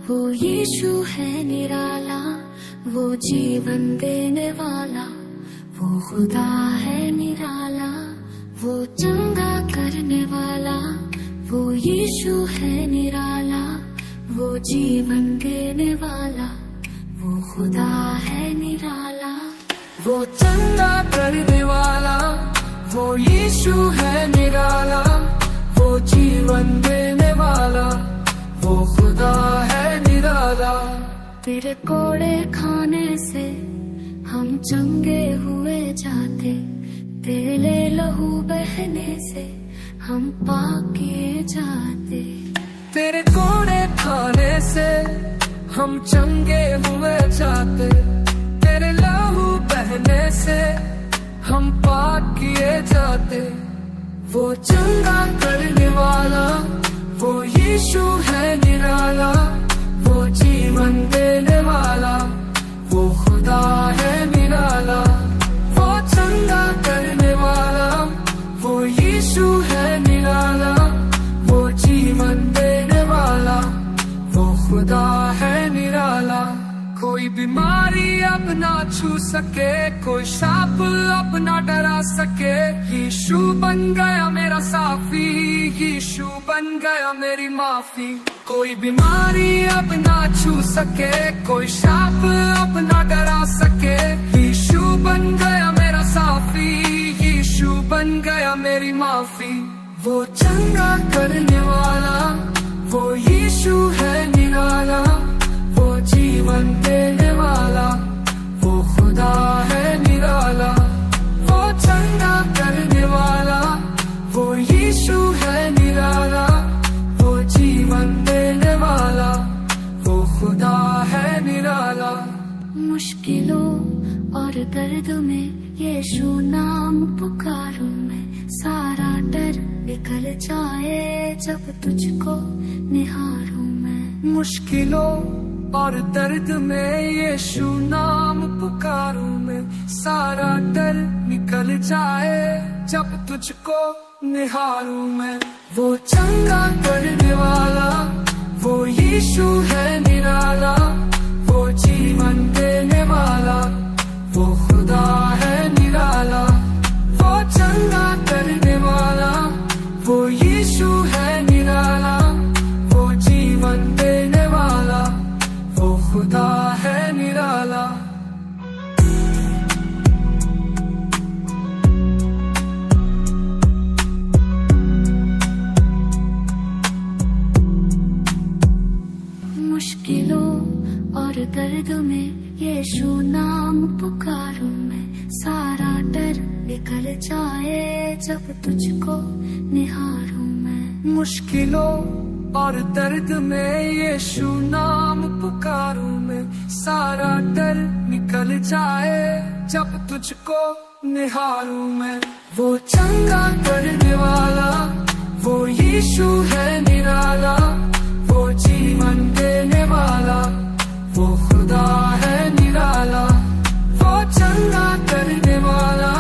वो यीशु है निराला, वो जीवन देने वाला, वो खुदा है निराला, वो चंगा करने वाला। वो यीशु है निराला, वो जीवन देने वाला, वो खुदा है निराला, वो चंगा करने वाला। वो यीशु है निराला, वो जीवन देने वाला, वो खुदा है निराला। तेरे कोड़े खाने से हम चंगे हुए जाते, तेरे लहू बहने से हम पाक किए जाते। तेरे कोड़े खाने से हम चंगे हुए जाते, तेरे लहू बहने से हम पाक किए जाते। वो चंगा करने वाला, वो यीशु है निराला, वो जीवन देने वाला, वो खुदा है निराला। वो चंगा करने वाला, वो यीशु है निराला, वो जीवन देने वाला, वो खुदा है निराला। कोई बीमारी अब ना छू सके, कोई सांप अब ना डरा सके। यीशु बन गया मेरा साफी, यीशु बन गया मेरी माफी। कोई बीमारी अब ना छू सके, कोई सांप अब ना डरा सके। यीशु बन गया मेरा साफी, यीशु बन गया मेरी माफी। वो चंगा करने वाला, वो यीशु है निराला, वो जीवन देने वाला, वो खुदा है निराला। वो चंगा करने वाला, वो यीशु है निराला, वो जीवन देने वाला, वो खुदा है निराला। मुश्किलों और दर्द में यीशु नाम पुकारूं मैं, सारा डर निकल जाए जब तुझको निहारूं मैं। मुश्किलों और दर्द में यीशु नाम पुकारूं मैं, सारा डर निकल जाए जब तुझको निहारूं मैं। वो चंगा करने वाला, वो यीशु है निराला, वो जीवन देने वाला, वो खुदा है निराला। वो चंगा करने वाला, वो यीशु है निराला, वो जीवन देने वाला, वो खुदा है निराला। मुश्किलों और दर्द में यीशु नाम पुकारूं मैं, सारा डर निकल जाए जब तुझको निहारूं मैं। मुश्किलों और दर्द में यीशु नाम पुकारूं मैं, सारा डर निकल जाए जब तुझको निहारूं मैं। वो चंगा करने वाला, वो यीशु है निराला, वो जीवन देने वाला, वो खुदा है निराला। वो चंगा करने वाला,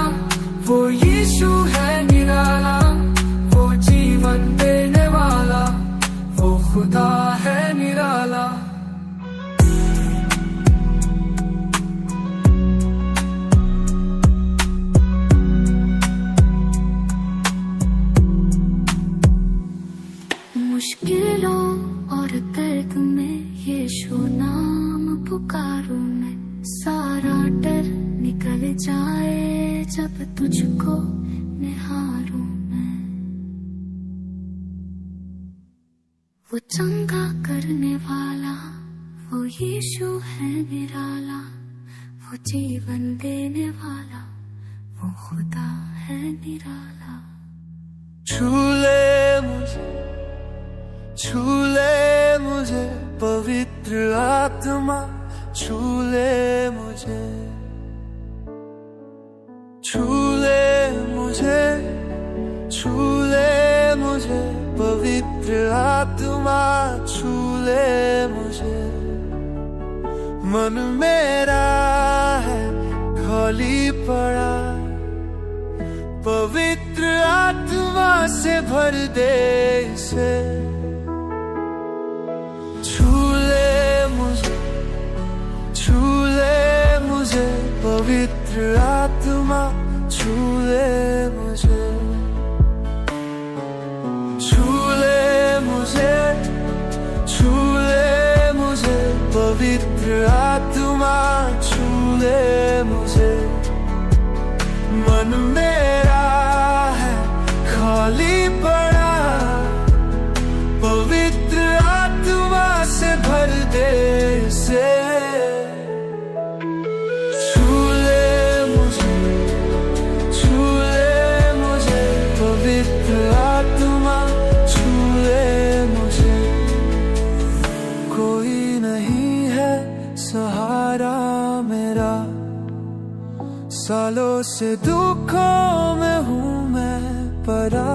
वो यीशु है निराला, वो जीवन देने वाला, वो खुदा है निराला। मुश्किलों और दर्द में यीशु नाम पुकारूं मैं, सारा डर निकल जाए जब तुझको निहारूं मैं। वो चंगा करने वाला, वो यीशु है निराला, वो जीवन देने वाला, वो खुदा है निराला। छू ले मुझे पवित्र आत्मा, छू ले मुझे, छू ले मुझे, छू ले मुझे पवित्र आत्मा, छू ले मुझे। मन मेरा है खाली पड़ा, पवित्र आत्मा से भर दे इसे। छू ले पवित्र आत्मा छू ले मुझे, छू ले मुझे, छू ले मुझे, पवित्र आत्मा छू ले मुझे। मन मेरा है खाली पड़ा, पवित्र आत्मा से भर दे इसे। छू ले मुझे, छू ले मुझे, पवित्र आत्मा छू ले मुझे। कोई नहीं है सहारा मेरा, सालों से दुखों में हूँ मैं पड़ा।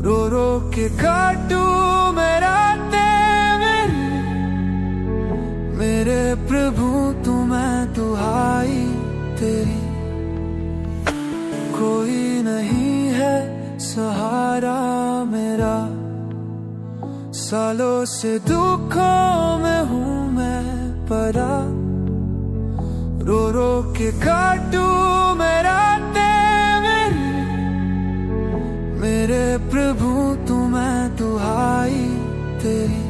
रो रो के काटू मेरा मेरे प्रभु तू मैं दुहाई तेरी। कोई नहीं है सहारा मेरा, सालों से दुखों में हूँ मैं पड़ा। रो रो के काटू मेरा मेरे प्रभु तू मैं दुहाई तेरी।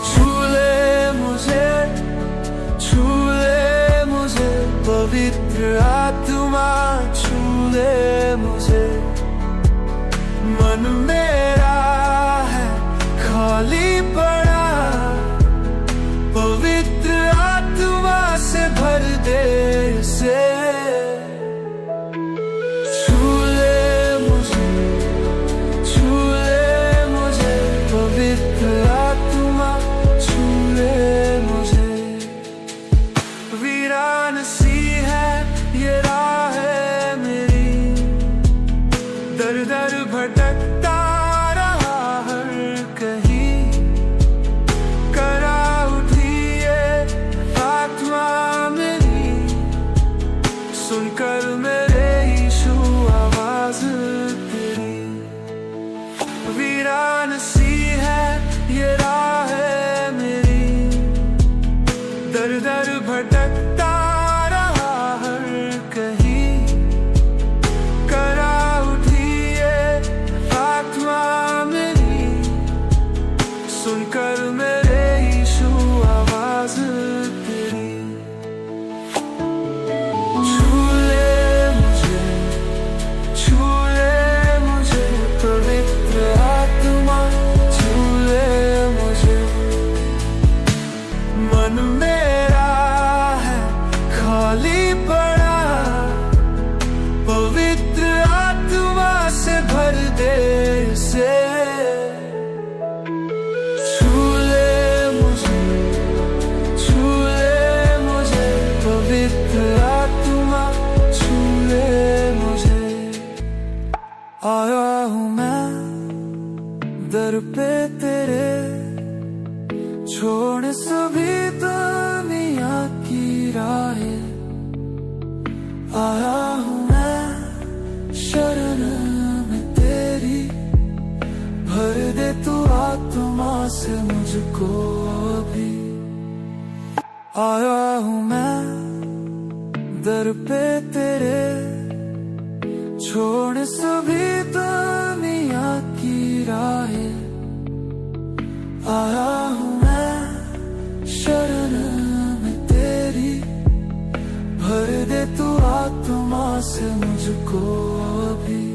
छू ले मुझे, छू ले मुझे, पवित्र आत्मा छू ले मुझे। मन मेरा है खाली पड़ा, पवित्र आत्मा से भर दे इसे। वीरान सी है ये राह है मेरी, दर दर भटकता रहा हर कहीं। करा उठी ये आत्मा मेरी, सुनकर मेरे यीशु आवाज तेरी। वीरान सी है ये राह है मेरी, दर दर भटकता रहा हर कहीं। करा उठी ये आत्मा मेरी, सुनकर मेरे यीशु आवाज तेरी। छू ले मुझे, छू ले मुझे, पवित्र आत्मा छू ले मुझे। मन मेरा है खाली पड़ा, पवित्र आत्मा से भर दे इसे। छू ले मुझे, छू ले मुझे, पवित्र आत्मा छू ले मुझे। आया हूँ मैं दर पे तेरे, छोड़ सभी दुनिया की राहें। आया हूँ मैं शरण में तेरी, भर दे तू आत्मा से मुझको अभी। आया हूँ मैं दर पे तेरे, छोड़ सभी दुनिया की राहें। आया हूँ शरण में तेरी, भर दे तू आत्मा से मुझको अभी।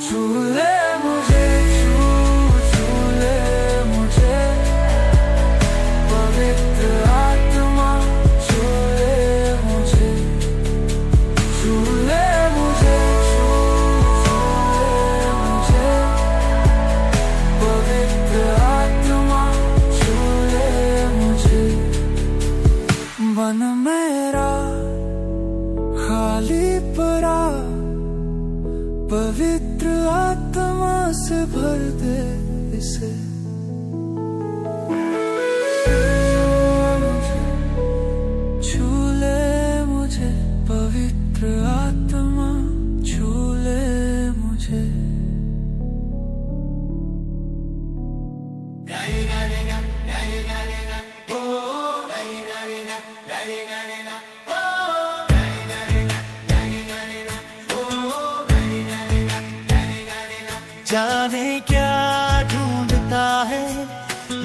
छू ले मुझे, छू ले मुझे, पवित्र आत्मा छू ले मुझे। छू ले मुझे, छू ले मुझे, पवित्र आत्मा छू ले मुझे। मन मेरा खाली पड़ा, पवित्र आत्मा से भर दे इसे। छू ले मुझे, पवित्र आत्मा छू ले मुझे। जाने क्या ढूंढता है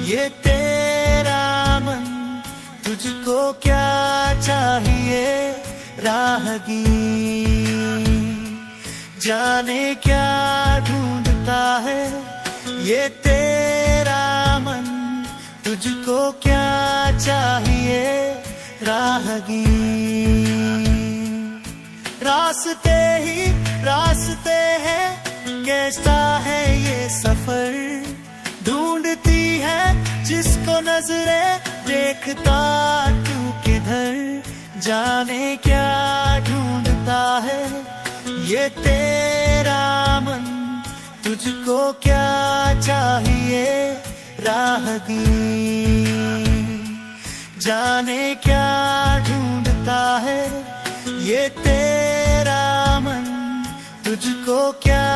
ये तेरा मन, तुझको क्या चाहिए राहगीर। जाने क्या ढूंढता है ये तेरा मन, तुझको क्या चाहिए राहगीर। रास्ते ही रास्ते हैं, कैसा है ये सफर, ढूंढती है जिसको नजरें, देखता तू किधर। जाने क्या ढूंढता है ये तेरा मन, तुझको क्या चाहिए राहगीर। जाने क्या ढूंढता है ये तेरा मन, तुझको क्या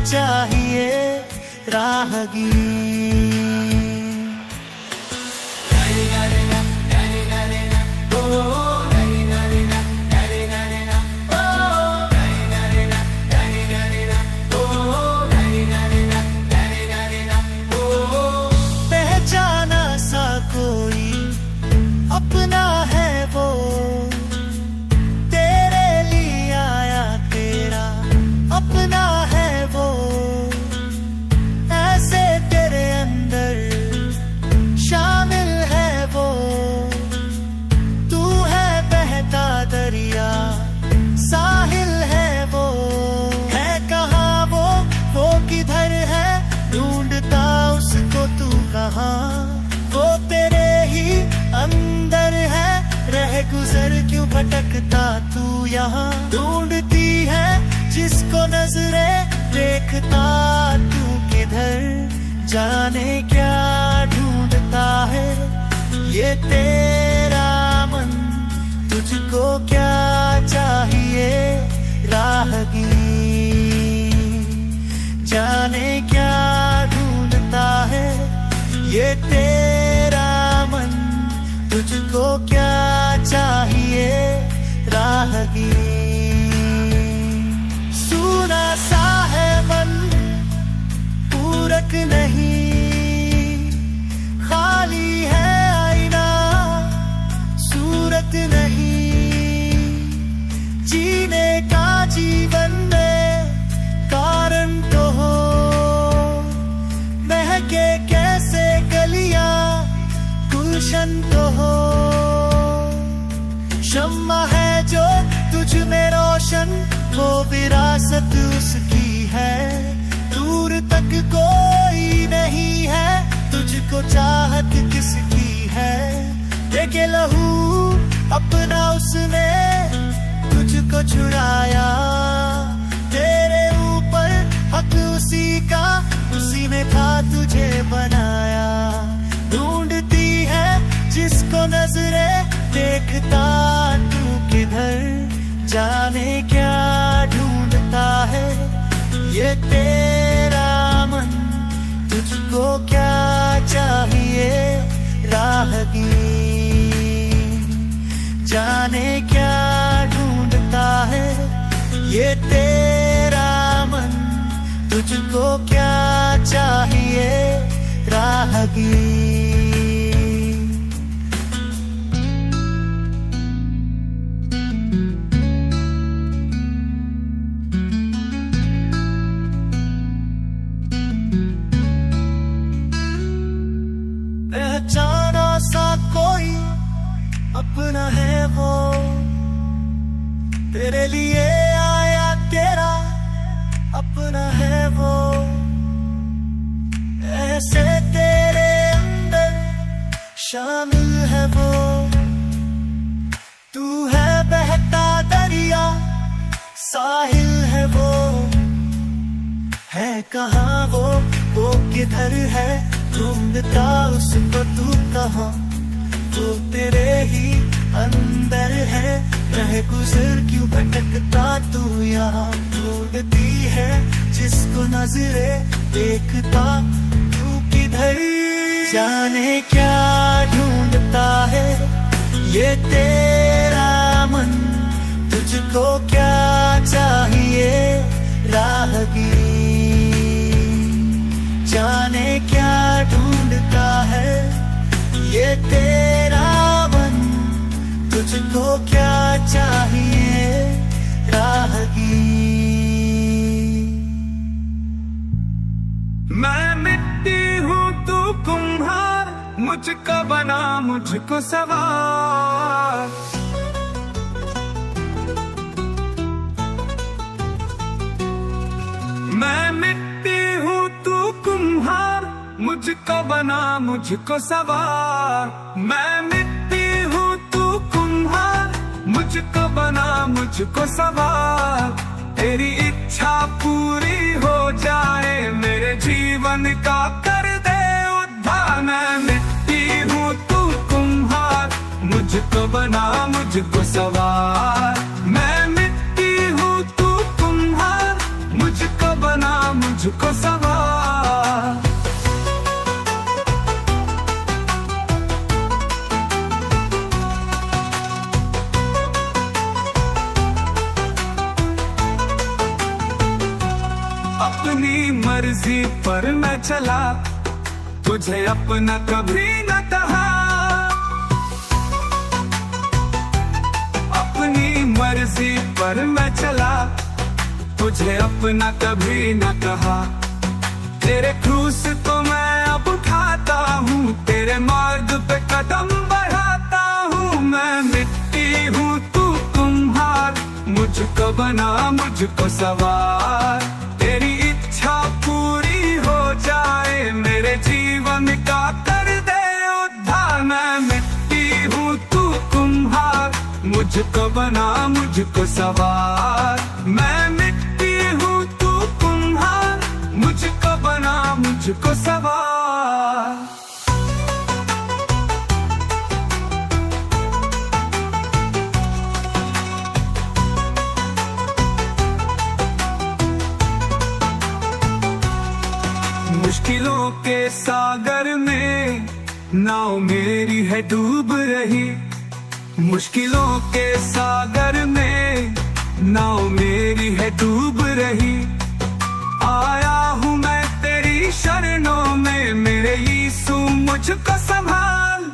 चाहिए राहगीर। पहचाना सा कोई अपना है वो, तेरे लिए आया तेरा अपना है वो। ऐसे तेरे अंदर शामिल है वो, तू है बहता दरिया साहिल है वो। है कहाँ वो किधर है, ढूंढता उसको तू कहाँ। वो तेरे ही अंदर है, रह गुजर क्यों भटकता तू यहाँ। ढूंढती है जिसको नजरें, देखता तू किधर। जाने क्या ढूंढता है ये तेरा मन, तुझको क्या चाहिए राहगीर। जाने क्या ढूंढता है ये तेरा मन, तुझको क्या चाहिए राहगीर। सूना सा है मन पूरक नहीं, खाली है आईना सूरत नहीं। जीने का जीवन में कारण तो हो, महके कैसे गलियां गुलशन तो हो। शम्मा है जो तुझ में रोशन, वो विरासत उसकी है। दूर तक कोई नहीं है, तुझको चाहत किसकी है। देखे लहू अपना उसने तुझको छुड़ाया, तेरे ऊपर हक उसी का, उसी ने था तुझे बनाया। ढूंढती है जिसको नजरें, देखता तू किधर। जाने क्या ढूंढता है ये तेरा मन, तुझको क्या चाहिए राहगीर। जाने क्या ढूंढता है ये तेरा मन, तुझको क्या चाहिए राहगीर। पहचाना सा कोई अपना है वो, तेरे लिए आया तेरा अपना है वो। ऐसे तेरे अंदर शामिल है वो, तू है बहता दरिया साहिल है वो। है कहाँ वो किधर है, ढूंढता उसको तू कहाँ। वो तेरे ही अंदर है, रह गुजर क्यों भटकता तू यहाँ। ढूंढती है जिसको नजरे, देखता तू किधर। जाने क्या ढूंढता है ये तेरा मन, तुझको क्या चाहिए राहगीर। में क्या ढूंढता है ये तेरा मन, तुझको क्या चाहिए राहगीर। मैं मिट्टी हूँ तू कुम्हार, मुझको बना मुझको सवार। मैं मिट्टी हूँ तू कुम्हार, मुझको बना मुझको सवार। मैं मिट्टी हूँ तू कुम्हार, मुझको बना मुझको सवार। तेरी इच्छा पूरी हो जाए मेरे जीवन का कर दे उद्धार। मैं मिट्टी हूँ तू कुम्हार, मुझको बना मुझको सवार। मैं मिट्टी हूँ तू कुम्हार, मुझको बना मुझको सवार। अपनी मर्जी पर मैं चला, तुझे अपना कभी न कहा। अपनी मर्जी पर मैं चला, तुझे अपना कभी न कहा। तेरे क्रूस को मैं अब उठाता हूँ, तेरे मार्ग पे कदम बढ़ाता हूँ। मैं मिट्टी हूँ तू कुम्हार, मुझको बना मुझको सवार। तेरी इच्छा पूरी हो जाए मेरे जीवन का कर दे उद्धार। मैं मिट्टी हूँ तू कुम्हार, मुझको बना मुझको सवार। मैं मिट्टी हूँ तू कुम्हार, मुझको बना मुझको सवार। मुश्किलों के सागर में नाव मेरी है डूब रही। मुश्किलों के सागर में नाव मेरी है डूब रही। आया हूँ मैं तेरी शरणों में, मेरे यीशु मुझको संभाल।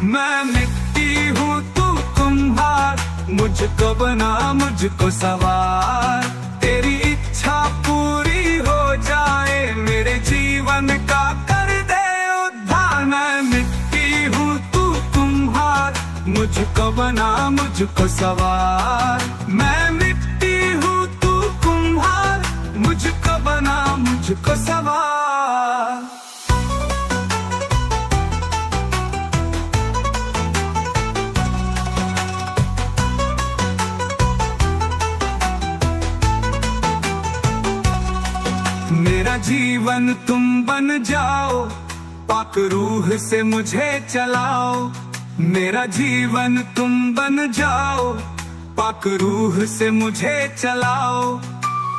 मैं मिट्टी हूँ तू कुम्हार, मुझको बना मुझको सवार। तेरी इच्छा पूरी हो जाए मेरे जीवन का कर दे उद्धार। मैं मिट्टी हूँ तू कुम्हार, मुझको बना मुझको सवार। मैं मिट्टी हूँ तू कुम्हार, मुझको बना मुझको सवार। मेरा जीवन तुम बन जाओ, पाक रूह से मुझे चलाओ। मेरा जीवन तुम बन जाओ, पाक रूह से मुझे चलाओ।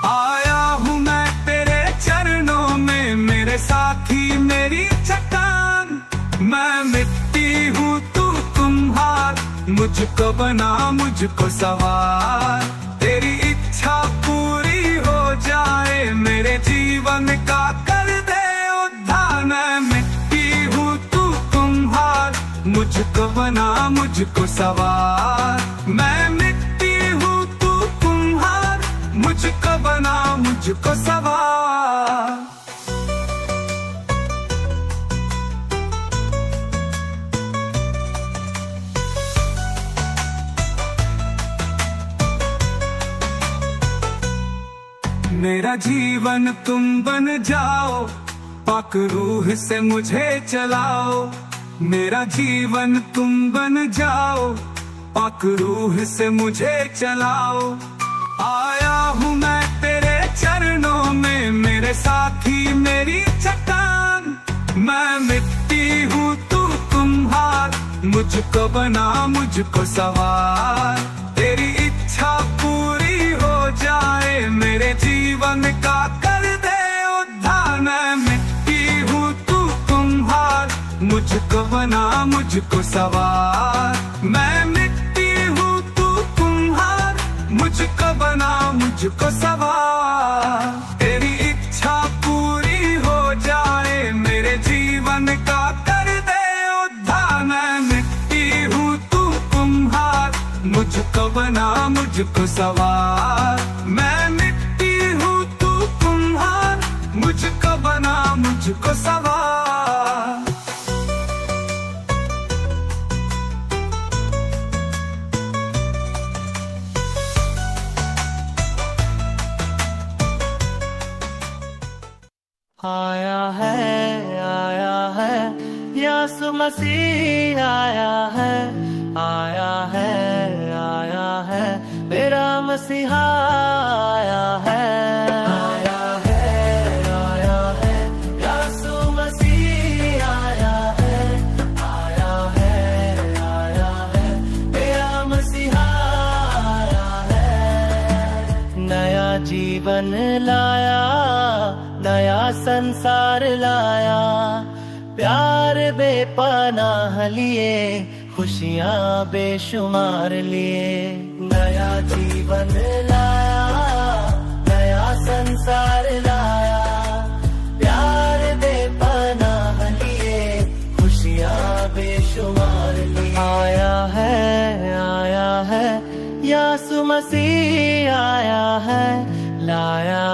आया हूँ मैं तेरे चरणों में, मेरे साथी मेरी चट्टान। मैं मिट्टी हूँ तू कुम्हार, मुझको बना मुझको सवार। तेरी इच्छा पूरी हो जाए मेरे जीवन का कर दे उद्धार। मैं मिट्टी हूँ तू कुम्हार, मुझको बना मुझको सवार। मैं मिट्टी हूँ तू कुम्हार, मुझको बना मुझको सवार। मेरा जीवन तुम बन जाओ, पाक रूह से मुझे चलाओ। मेरा जीवन तुम बन जाओ, पाक रूह से मुझे चलाओ। आया हूँ मैं तेरे चरणों में, मेरे साथी मेरी चट्टान। मैं मिट्टी हूँ तू कुम्हार, मुझको बना मुझको सवार। तेरी इच्छा पूरी हो जाए मेरे जीवन का कर दे उद्धार। मैं मिट्टी हूँ तू कुम्हार, मुझको बना मुझको सवार। मैं मिट्टी हूँ तू कुम्हार, मुझको बना मुझको सवार। तेरी इच्छा पूरी हो जाए मेरे तो बना मुझको सवार। मैं मिट्टी हूँ तू कुम्हार, मुझको बना मुझको सवार। आया है यीशु मसीह आया है मेरा मसीहा आया है यीशु मसीह आया है मेरा मसीहा आया है। नया जीवन लाया, नया संसार लाया, प्यार बेपनाह लिए, खुशियाँ बेशुमार लिए। नया जीवन लाया, नया संसार लाया, प्यार बेपनाह लिए, खुशियाँ बेशुमार लिए। आया है यीशु मसीह आया है, लाया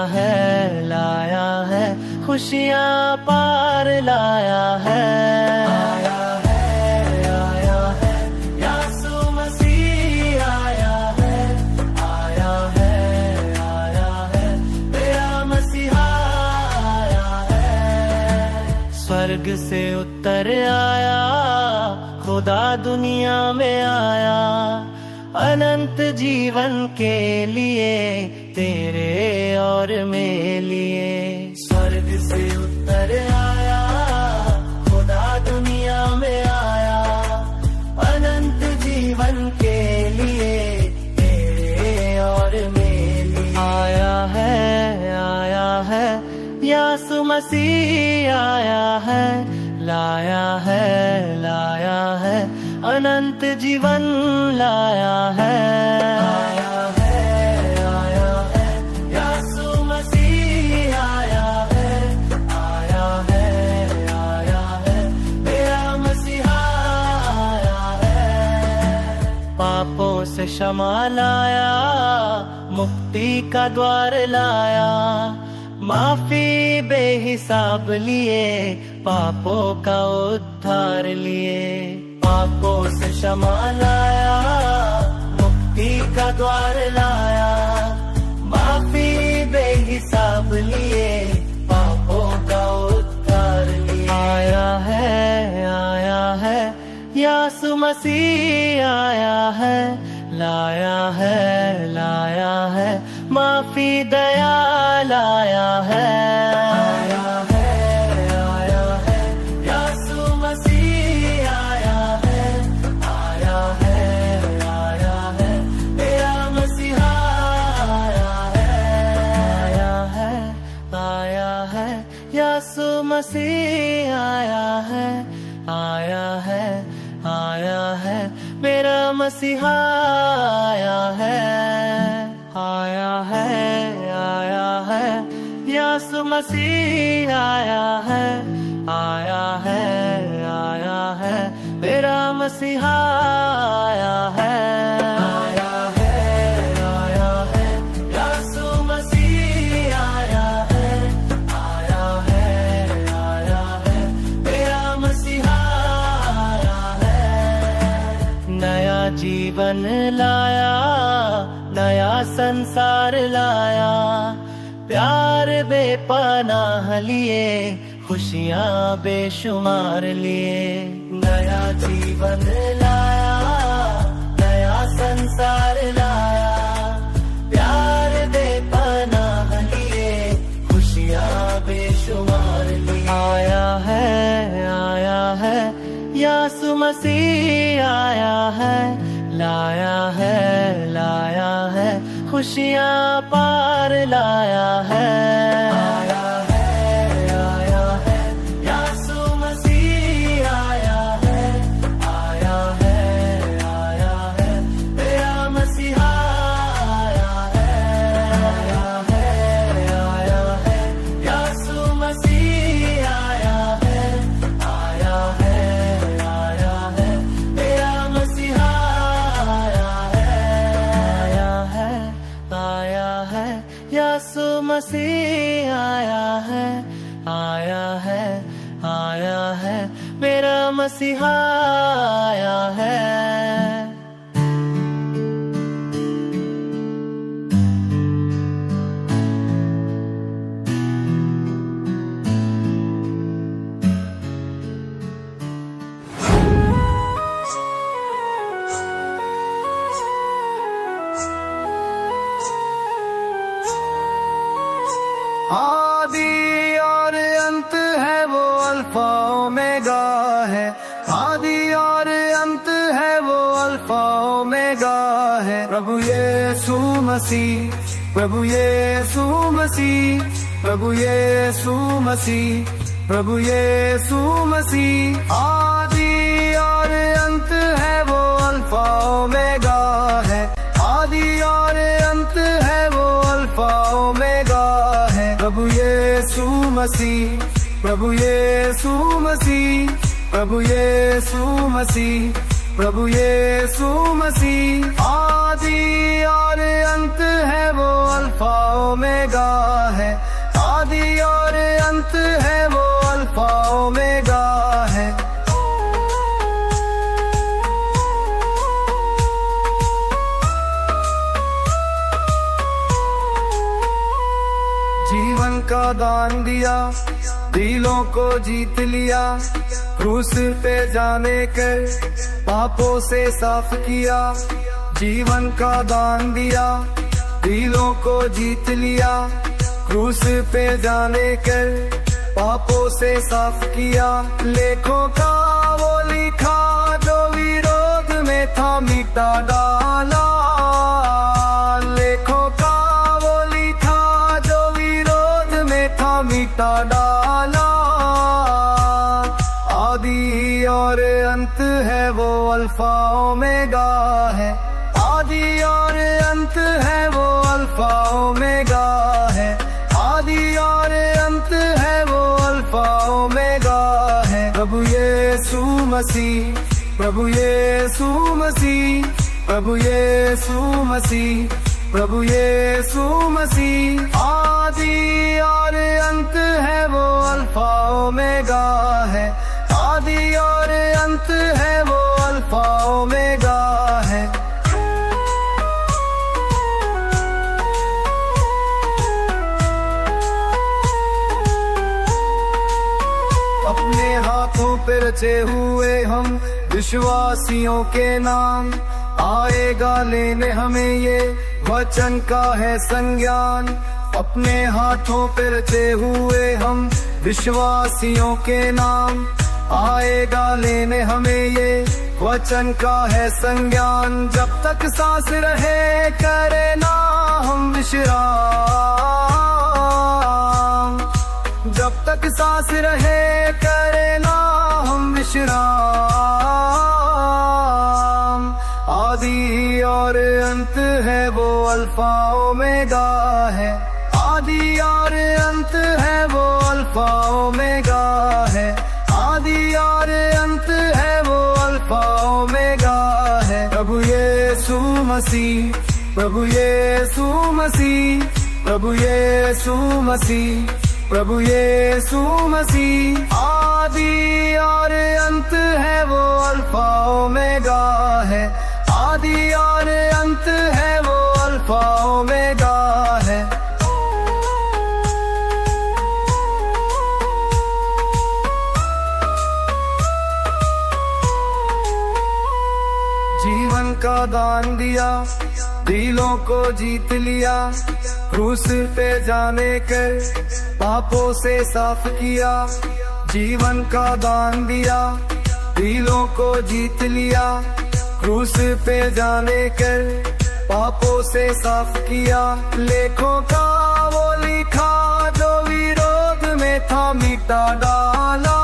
है खुशियाँ पार लाया है। आया है यीशु मसीह आया है मेरा मसीहा आया है। स्वर्ग से उतर आया, खुदा दुनिया में आया, अनंत जीवन के लिए, तेरे और मेरे लिए। स्वर्ग से उतर आया, खुदा दुनिया में आया, अनंत जीवन के लिए, तेरे और मेरे लिए। आया है यीशु मसीह आया है, लाया है अनंत जीवन लाया है। आया है यीशु मसीह आया है मेरा मसीहा आया है। पापों से क्षमा लाया, मुक्ति का द्वार लाया, माफी बेहिसाब लिए, पापों का उद्धार लिए। पापों से क्षमा लाया, मुक्ति का द्वार लाया, माफी बेहिसाब लिए, पापों का उद्धार लिए। आया है यीशु मसीह आया है, लाया है माफी दया लाया है। आया है यीशु मसीह आया है मेरा मसीहा आया है यीशु मसीह आया है मेरा मसीहा आया है यीशु मसीह आया है मेरा मसीहा आया है। यीशु मसीह आया है मेरा मसीहा आया है। नया जीवन लाया, नया संसार लाया, प्यार बेपनाह लिए, खुशियाँ बेशुमार लिए। नया जीवन लाया, नया संसार लाया, प्यार बेपनाह लिए, खुशियाँ बेशुमार लिए। आया है यीशु मसीह आया है, लाया है खुशियाँ पार लाया है। आया है यीशु मसीह आया है मेरा मसीहा आया है। यीशु मसीह आया है मेरा मसीहा आया है। आया है मेरा मसीहा आया है। आदि और अंत है वो अल्फा ओमेगा है। आदि और अंत है वो अल्फा ओमेगा है। प्रभु यीशु मसीह, प्रभु यीशु मसीह, प्रभु यीशु मसीह, प्रभु यीशु मसीह। आदि और अंत है वो अल्फा ओमेगा है। आदि और अंत है वो अल्फा ओमेगा है। प्रभु यीशु मसीह, प्रभु यीशु मसीह, प्रभु यीशु मसीह, प्रभु यीशु मसीह। आदि और अंत है वो अल्फा ओमेगा है। आदि और अंत है वो अल्फा ओमेगा है। जीवन का दान दिया, दिलों को जीत लिया, क्रूस पे जाने कर पापों से साफ किया। जीवन का दान दिया, दिलों को जीत लिया, क्रूस पे जाने कर पापों से साफ किया। लेखों का वो लिखा जो विरोध में था मिटा डाला। लेखों का वो लिखा जो विरोध में था मिटा डाला। आदि और अंत है वो अल्फा ओमेगा है। आदि और अंत है वो अल्फा ओमेगा है। आदि और अंत है वो अल्फा ओमेगा है। प्रभु यीशु मसीह, प्रभु यीशु मसीह, प्रभु यीशु मसीह, प्रभु यीशु मसीह। आदि और अंत है वो अल्फा ओमेगा है। आदि और अंत है वो अल्फा ओमेगा है। अपने हाथों पे रचे हुए हम विश्वासियों के नाम, आएगा लेने हमें ये वचन का है संज्ञान। अपने हाथों पे रचे हुए हम विश्वासियों के नाम, आएगा लेने हमें ये वचन का है संज्ञान। जब तक सांस रहे करे ना हम विश्राम। जब तक सांस रहे करे ना हम विश्राम। आदि और अंत है वो अल्फा ओमेगा है। आदि और अंत है वो अल्फा ओमेगा है। आदि और अंत है वो अल्फा ओमेगा है। प्रभु यीशु मसीह, प्रभु यीशु मसीह, प्रभु यीशु मसीह, प्रभु यीशु मसीह। आदि और अंत है वो अल्फा ओमेगा है। आदि और अंत है वो अल्फा ओमेगा है। जीवन का दान दिया, दिलों को जीत लिया, क्रूस पे जाने कर पापों से साफ किया। जीवन का दान दिया, दिलों को जीत लिया, क्रूस पे जाने कर पापों से साफ किया। लेखों का वो लिखा जो विरोध में था मिटा डाला।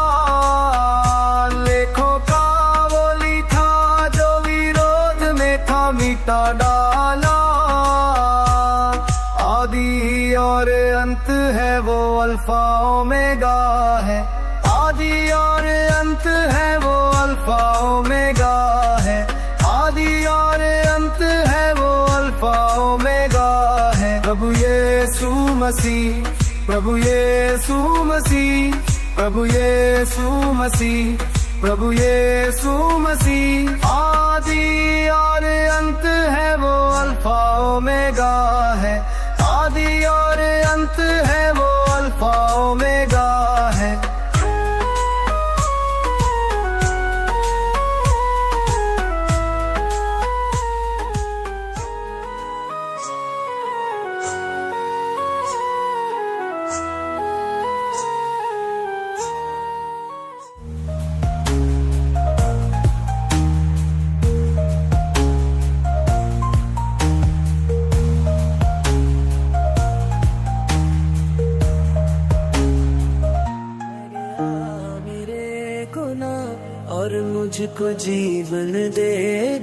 लेखों का वो लिखा जो विरोध में था मिटा डाला। आदि और अंत है वो अल्फा ओमेगा है। आदि और अंत है वो अल्फा ओमेगा है। आदि और अंत है वो अल्फा ओमेगा है। प्रभु यीशु मसीह, प्रभु यीशु मसीह, प्रभु यीशु मसीह, प्रभु यीशु मसीह। आदि और अंत है वो, अल्फा ओमेगा है। आदि और अंत है वो, अल्फा ओमेगा है। और मुझको जीवन दे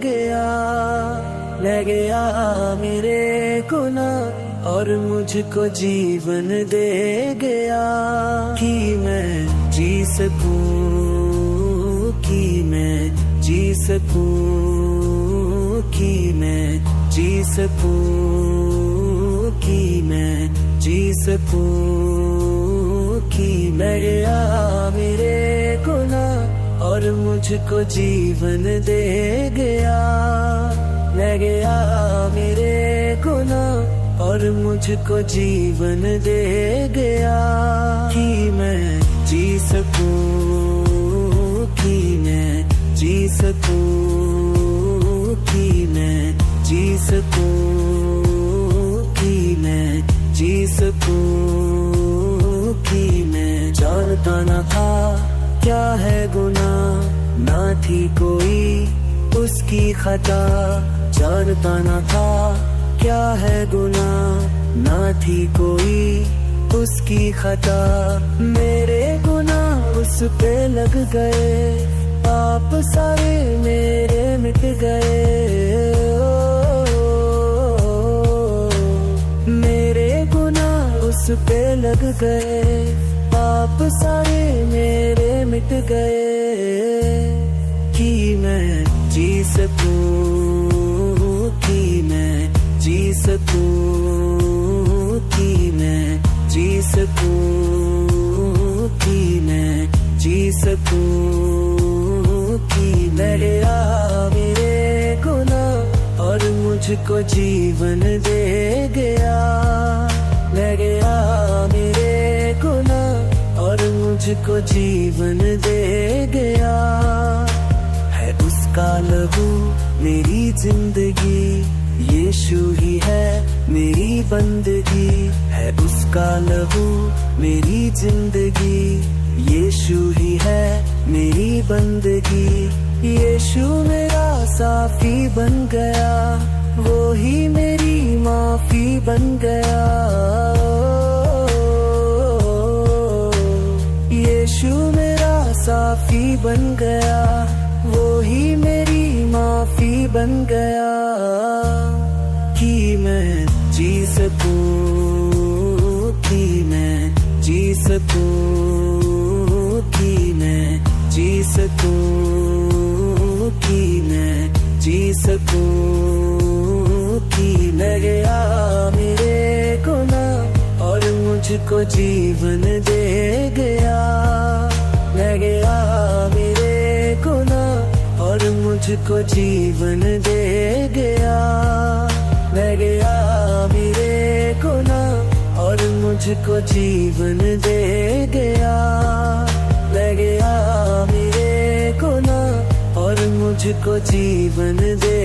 गया, ले गया मेरे गुनाह और मुझको जीवन दे गया। कि मैं जी सकूं, कि मैं जी सकूं, कि मैं जी सकूं, कि मैं जी सकूं, कि ले गया मेरे गुनाह और मुझको जीवन दे गया, ले गया मेरे गुनाह और मुझको जीवन दे गया। कि मैं जी सकूं, कि मैं जी सकूं, कि मैं जी सकूं, कि मैं जी सकूं, कि मैं जानता न था क्या है गुनाह, ना थी कोई उसकी खता। जानता न था क्या है गुनाह, ना थी कोई उसकी खता। मेरे गुनाह उस पे लग गए, पाप सारे मेरे मिट गए। मेरे गुनाह उस पे लग गए, पाप सारे मेरे मिट गए। कि मैं जी सकूं, कि मैं जी सकूं, कि मैं जी सकूं, कि मैं जी सकूं, कि ले गया मेरे गुनाह और मुझको जीवन दे गया, ले गया मेरे गुनाह और मुझको जीवन दे गया। है उसका लहू मेरी जिंदगी, यीशु ही है मेरी बंदगी। है उसका लहू मेरी जिंदगी, यीशु ही है मेरी बंदगी। यीशु मेरा साफी बन गया, वो ही मेरी माफी बन गया। यीशु मेरा साफी बन गया, वो ही मेरी माफी बन गया। कि मैं जी सकूं, कि मैं जी सकूं, कि मैं जी सकूं, कि मैं जी सकूं, कि ले गया मेरे गुनाह और मुझको जीवन दे गया, ले गया मेरे गुनाह और मुझको जीवन दे गया। ले गया मेरे गुनाह और मुझको जीवन दे गया, ले गया मेरे गुनाह और मुझको जीवन दे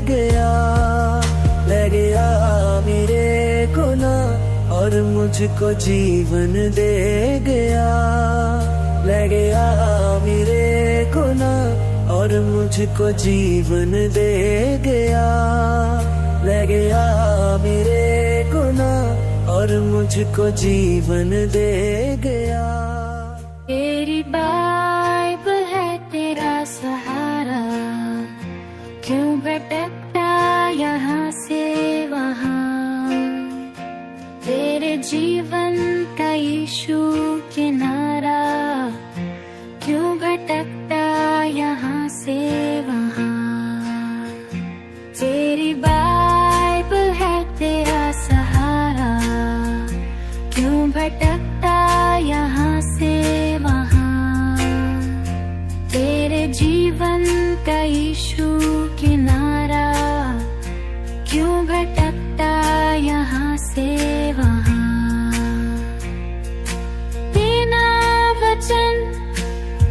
गया। ले गया मेरे गुनाह और मुझको जीवन दे गया, ले गया मेरे गुनाह और मुझको जीवन दे गया। ले गया मेरे गुनाह और मुझको जीवन दे गया। तेरी बाइबल है तेरा सहारा, क्यों भटकता यहाँ से वहाँ। तेरे जीवन का यीशु किनारा, क्यों भटकता यहाँ से वहाँ। तेरी बाइबल है तेरा सहारा, क्यों भटक यीशु किनारा, क्यों भटकता यहाँ से वहाँ। बिना वचन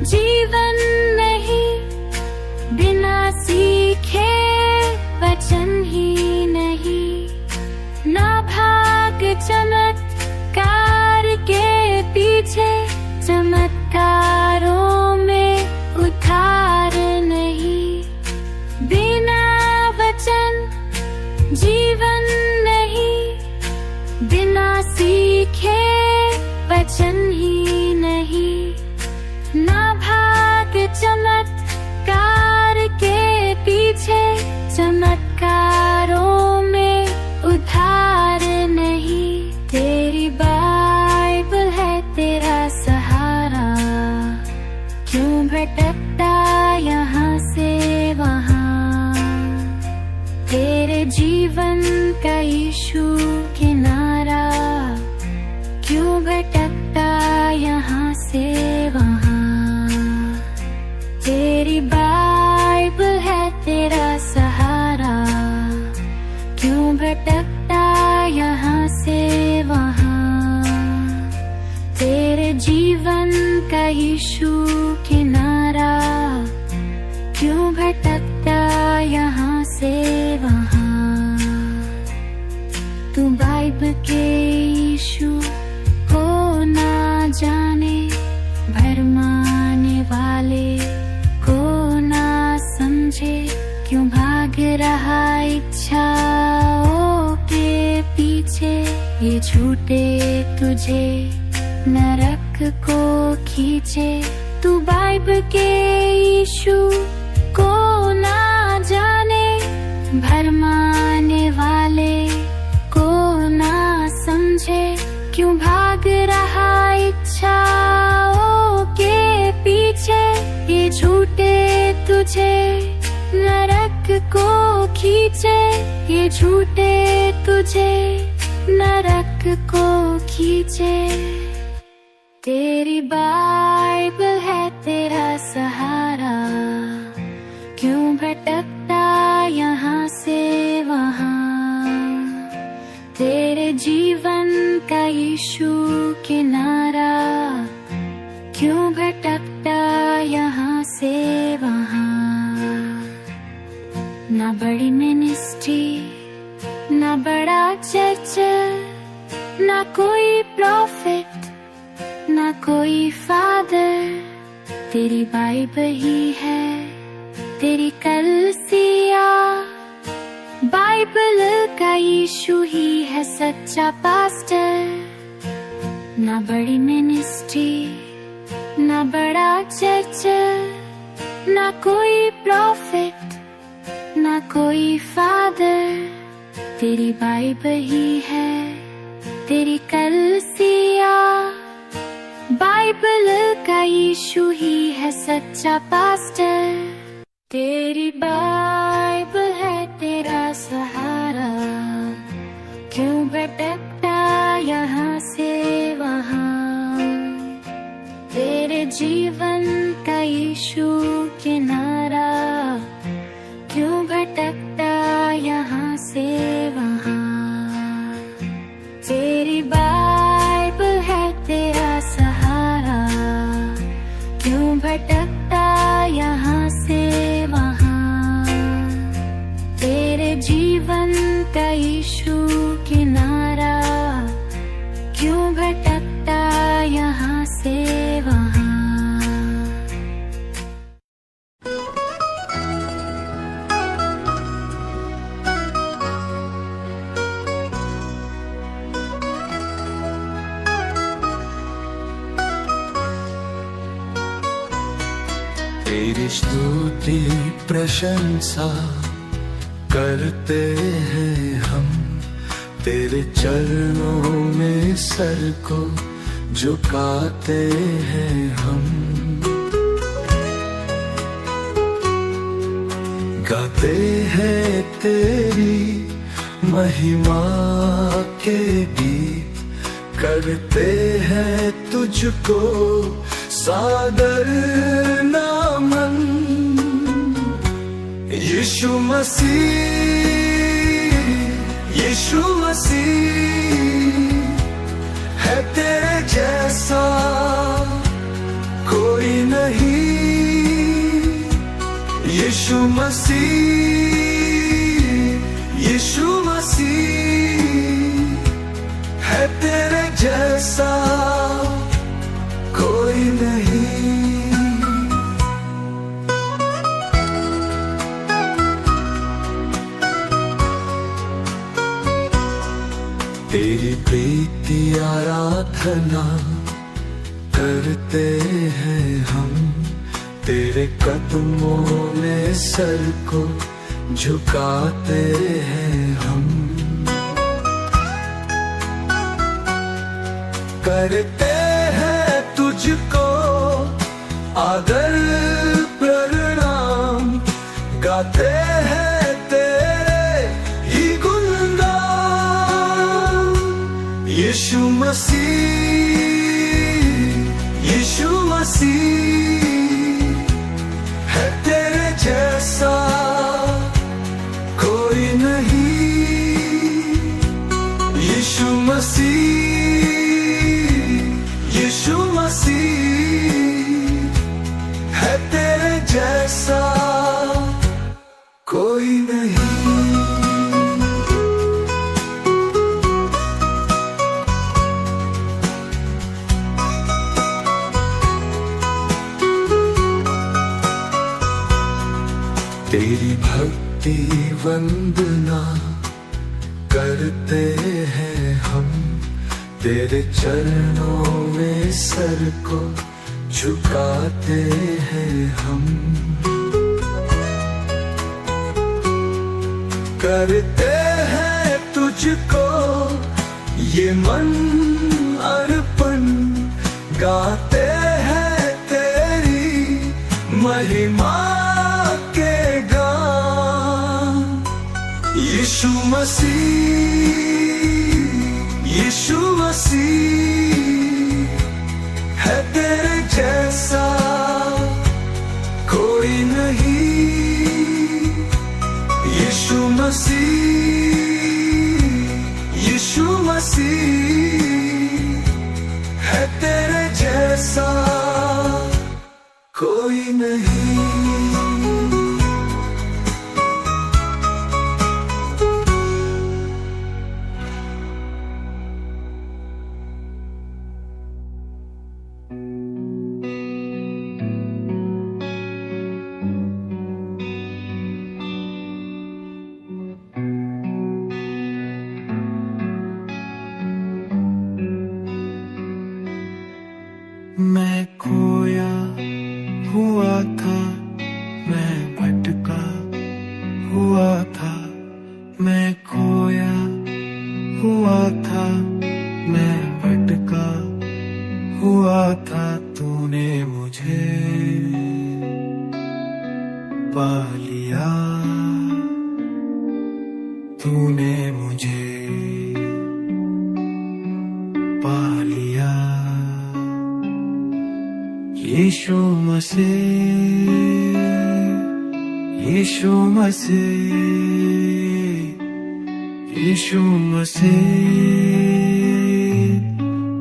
जीवन नहीं, बिना सीखे वचन ही नहीं। ना भाग चमत्कार के पीछे, चमत्कारों में उधार नहीं। बिना वचन जीवन नहीं, बिना सीखे वचन ही नहीं। ना भाग चमत्कार के पीछे, चमत्कारों में उधार नहीं। तेरी बाइबल है तेरा सहारा, क्यों भटकता यहाँ से वहाँ। तेरे जीवन का यीशु किनारा, क्यों भटकता यहाँ से वहाँ। तेरी बाइबल है तेरा सहारा, क्यों भटकता यहाँ से वहाँ। तेरे जीवन का यीशु किनारा, क्यों भटकता यहाँ से वहाँ। तू बाइबल के यीशु को ना जाने, भरमाने वाले को ना समझे, क्यों भाग रहा इच्छाओं के पीछे। ये झूठे तुझे नरक को खींचे। तू बाइबल के यीशु को ना जाने, भरमाने वाले को ना समझे, क्यों भाग रहा इच्छाओं के पीछे। ये झूठे तुझे नरक को खींचे, ये झूठे तुझे नरक को खींचे। तेरी बाइबल है तेरा सहारा, क्यों भटकता यहाँ से वहाँ। तेरे जीवन का यीशु किनारा, क्यों भटकता यहाँ से वहाँ। ना बड़ी मिनिस्ट्री, ना बड़ा चर्च, ना कोई प्रॉफिट, ना कोई फादर। तेरी बाइबल ही है तेरी कलीसिया, बाइबल का यीशु ही है सच्चा पास्टर। ना बड़ी मिनिस्ट्री, ना बड़ा चर्च, ना कोई प्रॉफिट, ना कोई फादर। तेरी बाइबल ही है तेरी कलीसिया, बाइबल का यीशु ही है सच्चा पास्टर। तेरी बाइबल है तेरा सहारा, क्यों भटकता यहाँ से वहाँ। तेरे जीवन का यीशु किनारा, क्यों भटकता यहाँ से वहाँ। तेरी बाइबल है तेरा सहारा, क्यों भटकता यहाँ से वहाँ। तेरे जीवन का यीशु किनारा, क्यों भटकता यहाँ से वहाँ। तेरी स्तुति प्रशंसा करते हैं हम, तेरे चरणों में सर को झुकाते हैं हम। गाते हैं तेरी महिमा के गीत, करते हैं तुझको सादर नमन। यीशु मसीह, यीशु मसीह है तेरे जैसा कोई नहीं। यीशु मसीह, यीशु मसीह है तेरे जैसा कोई नहीं। तेरी प्रीति आराधना करते हैं हम, तेरे कदमों में सर को झुकाते हैं हम। करते हैं तुझको आदर प्रणाम, गाते हैं तेरे ही गुणगान। यीशु मसीह, यीशु मसीह है तेरे जैसा कोई नहीं। यीशु मसीह, यीशु मसीह है तेरे जैसा कोई नहीं। तेरी भक्ति वंदना करते हैं हम, तेरे चरणों में सर को झुकाते हैं हम। करते हैं तुझको ये मन अर्पण, गाते हैं तेरी महिमा के गान। यीशु मसीह, यीशु मसीह है तेरे जैसा कोई नहीं। यीशु मसीह, यीशु मसीह है तेरे जैसा कोई नहीं। मैं खोया हुआ था, मैं भटका हुआ था। मैं खोया हुआ था, मैं भटका हुआ था। तूने मुझे पा लिया, तूने मुझे पा लिया। यीशु मसीह, यीशु मसीह, यीशु मसीह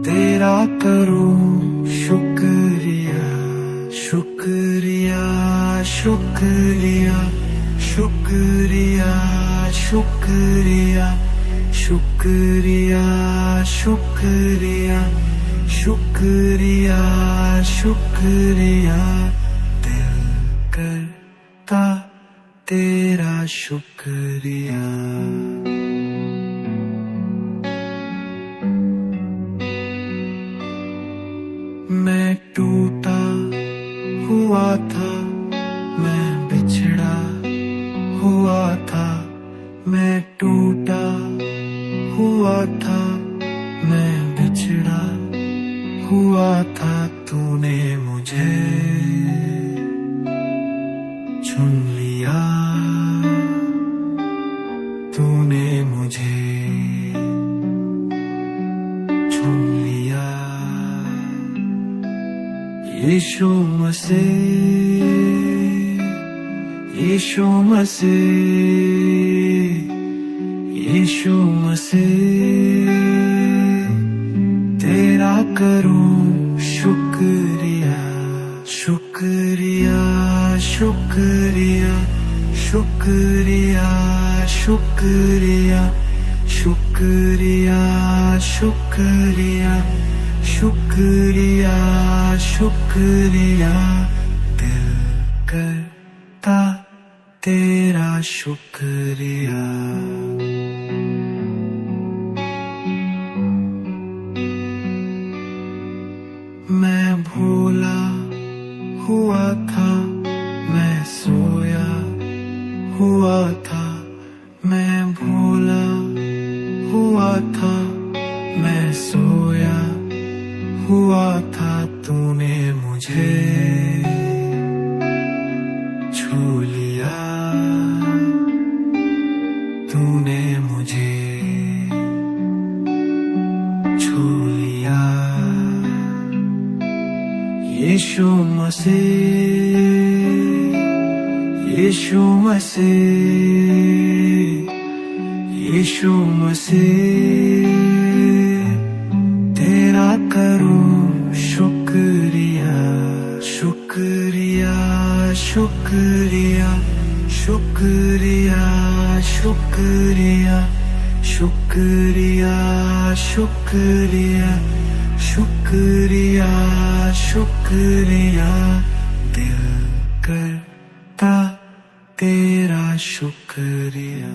तेरा करूं शुक्रिया, शुक्रिया, शुक्रिया, शुक्रिया, शुक्रिया, शुक्रिया, शुक्रिया, शुक्रिया, शुक्रिया। दिल करता तेरा शुक्रिया। मैं टूटा हुआ था, मैं बिछड़ा हुआ था। मैं टूटा हुआ था, मैं बिछड़ा हुआ था। तूने मुझे चुन लिया, तूने मुझे चुन लिया। यीशु मसीह, यीशु मसीह, यीशु मसीह, तेरा करूं शुक्रिया, शुक्रिया, शुक्रिया, शुक्रिया, शुक्रिया, शुक्रिया, शुक्रिया, शुक्रिया, शुक्रिया, दिल करता तेरा शुक्रिया। मैं भूला हुआ था, मैं सोया हुआ था, मैं भूला हुआ था, मैं सोया हुआ था, तूने मुझे छू लिया, तूने मुझे छू लिया। यीशु मसीह, यीशु मसीह, यीशु मसीह, तेरा करूं शुक्रिया, शुक्रिया, शुक्रिया, शुक्रिया, शुक्रिया, शुक्रिया, शुक्रिया, शुक्रिया, शुक्रिया, दिल करता तेरा शुक्रिया।